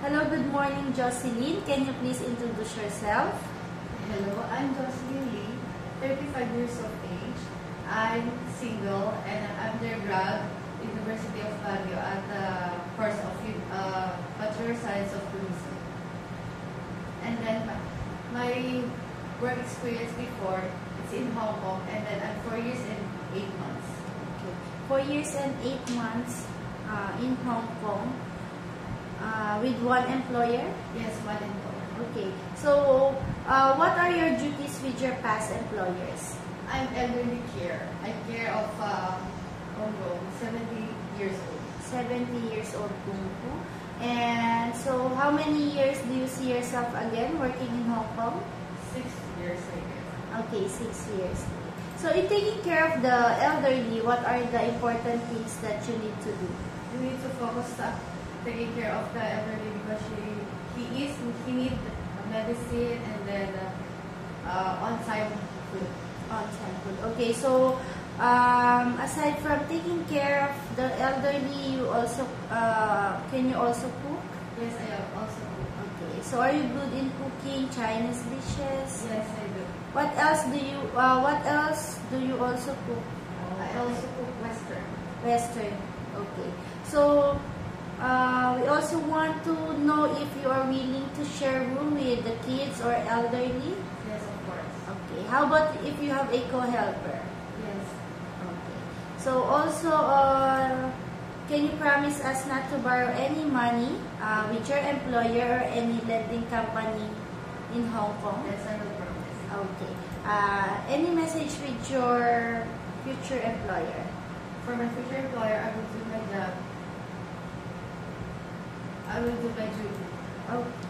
Hello, good morning, Jocelyn. Can you please introduce yourself? Hello, I'm Jocelyn Lee, 35 years of age. I'm single and I'm undergrad University of Baguio at the course of Bachelor Science of Tourism. And then my work experience before, it's in Hong Kong, and then I'm 4 years and 8 months. Okay. 4 years and 8 months in Hong Kong with one employer? Yes, one employer. Okay. So, what are your duties with your past employers? I'm elderly care. I care of Hong Kong, 70 years old. 70 years old kung po. And so, how many years do you see yourself again working in Hong Kong? 6 years, I guess. Okay, 6 years. So, in taking care of the elderly, what are the important things that you need to do? You need to focus on taking care of the elderly because he needs medicine and then on-time food. On-time food. Okay, so aside from taking care of the elderly, you also can you also cook? Yes, I also cook. Okay, so are you good in cooking Chinese dishes? Yes, I do. What else do you also cook? I also cook Western. Western. Okay. So we also want to know if you are willing to share room with the kids or elderly. Yes, of course. Okay. How about if you have a co-helper? Yes. Okay. So also, can you promise us not to borrow any money with your employer or any lending company in Hong Kong? Yes, I will promise. Okay. Any message with your future employer? For my future employer, I will do my job. I will do my duty. Okay.